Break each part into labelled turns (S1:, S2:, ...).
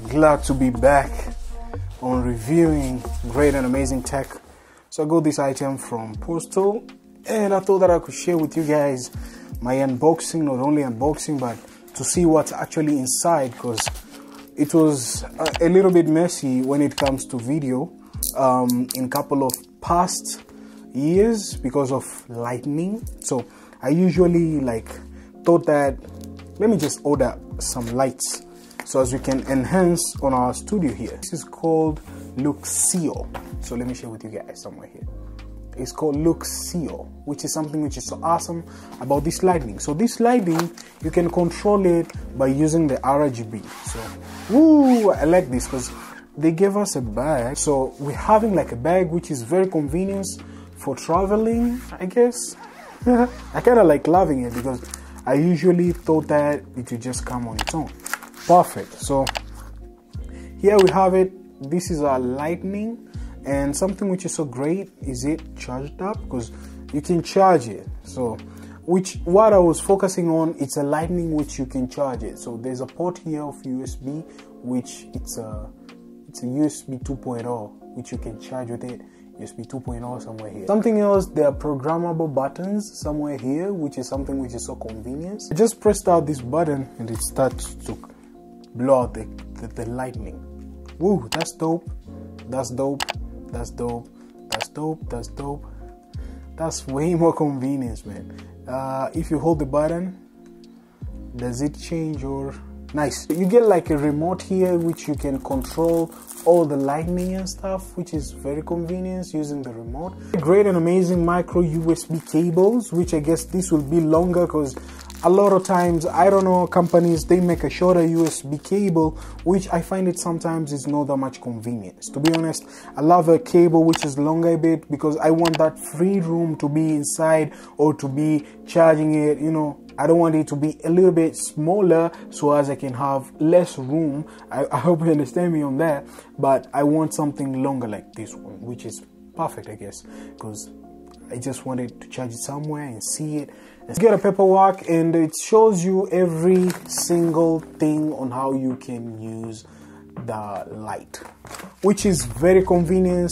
S1: Glad to be back on reviewing great and amazing tech. So I got this item from Postal and I thought that I could share with you guys my unboxing, not only unboxing but to see what's actually inside, because it was a little bit messy when it comes to video in a couple of past years because of lightning. So I usually thought that let me just order some lights so as we can enhance on our studio here. This is called Luxio. So let me share with you guys somewhere here. It's called Luxio, which is something which is so awesome about this lighting. So this lighting, you can control it by using the RGB. So, woo, I like this because they gave us a bag. So we're having like a bag which is very convenient for traveling, I guess. I kind of like loving it because I usually thought that it would just come on its own. Perfect. So here we have it. This is our lightning, and something which is so great is it charged up, because you can charge it. So what I was focusing on, it's a lightning which you can charge it. So there's a port here of USB, which it's a USB 2.0 which you can charge with it. USB 2.0 somewhere here. Something else, there are programmable buttons somewhere here, which is something which is so convenient. I just pressed out this button and it starts to blow out the lightning. Woo, that's dope. That's dope. That's dope. That's dope. That's dope. That's way more convenience, man. If you hold the button, does it change or... Nice. You get like a remote here which you can control all the lightning and stuff, which is very convenient using the remote. Great and amazing micro USB cables, which I guess this will be longer because a lot of times, I don't know, companies, they make a shorter USB cable, which I find it sometimes is not that much convenience. To be honest, I love a cable which is longer a bit because I want that free room to be inside or to be charging it, you know. I don't want it to be a little bit smaller so as I can have less room. I hope you understand me on that, but I want something longer like this one, which is perfect, I guess, because I just wanted to charge it somewhere and see it. Let's get a paperwork, and it shows you every single thing on how you can use the light, which is very convenient.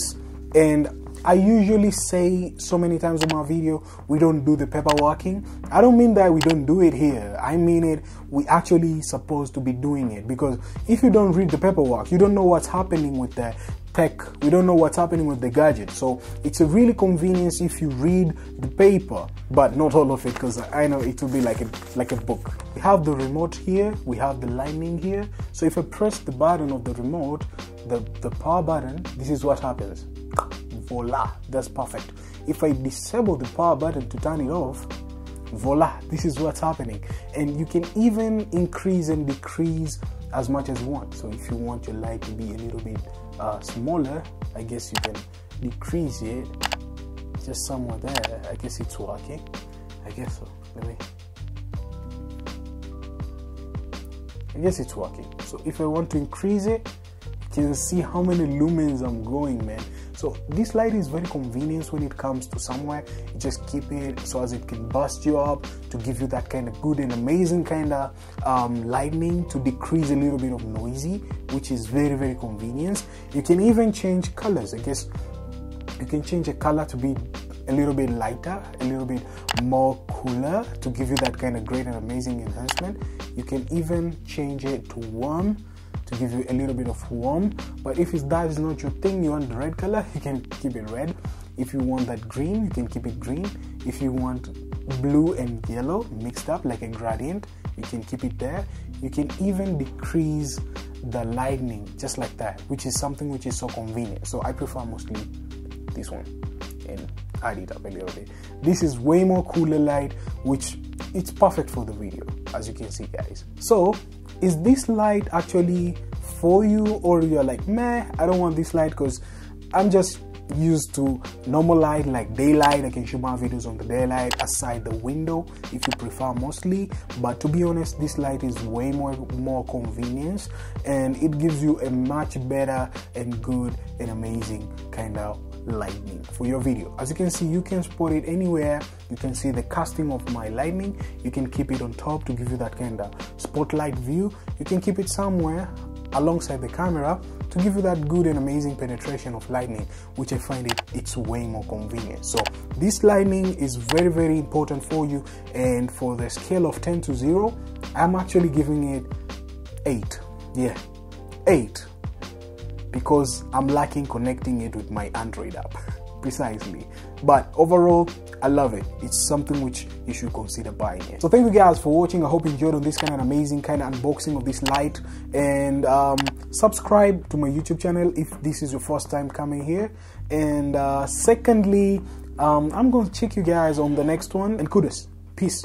S1: And I usually say so many times in my video, we don't do the paperworking. I don't mean that we don't do it here. I mean it, we actually supposed to be doing it, because if you don't read the paperwork, you don't know what's happening with the tech. We don't know what's happening with the gadget. So it's a really convenience if you read the paper, but not all of it, because I know it will be like a book. We have the remote here, we have the lightning here. So if I press the button of the remote, the power button, this is what happens. Voila, that's perfect. If I disable the power button to turn it off, voila, this is what's happening. And you can even increase and decrease as much as you want. So if you want your light to be a little bit smaller, I guess you can decrease it just somewhere there. I guess it's working. I guess so. I guess it's working. So if I want to increase it, you can see how many lumens I'm going, man. So this light is very convenient when it comes to somewhere. You just keep it so as it can burst you up to give you that kind of good and amazing kind of lightning, to decrease a little bit of noisy, which is very, very convenient. You can even change colors. I guess you can change a color to be a little bit lighter, a little bit more cooler, to give you that kind of great and amazing enhancement. You can even change it to warm, to give you a little bit of warm. But if that is not your thing, you want the red color, you can keep it red. If you want that green, you can keep it green. If you want blue and yellow mixed up like a gradient, you can keep it there. You can even decrease the lightning just like that, which is something which is so convenient. So I prefer mostly this one and add it up a little bit. This is way more cooler light, which it's perfect for the video, as you can see, guys. So is this light actually for you, or you're like, meh, I don't want this light because I'm just used to normal light like daylight? I can shoot my videos on the daylight aside the window if you prefer mostly. But to be honest, this light is way more convenience, and it gives you a much better and good and amazing kind of lightning for your video. As you can see, you can spot it anywhere. You can see the casting of my lightning. You can keep it on top to give you that kind of spotlight view. You can keep it somewhere alongside the camera to give you that good and amazing penetration of lightning, which I find it's way more convenient. So this lightning is very, very important for you, and for the scale of 10 to 0, I'm actually giving it 8. Yeah, 8, because I'm lacking connecting it with my Android app. Precisely. But overall, I love it. It's something which you should consider buying it. So thank you guys for watching. I hope you enjoyed on this kind of amazing kind of unboxing of this light, and subscribe to my YouTube channel if this is your first time coming here. And secondly, I'm going to check you guys on the next one, and kudos. Peace.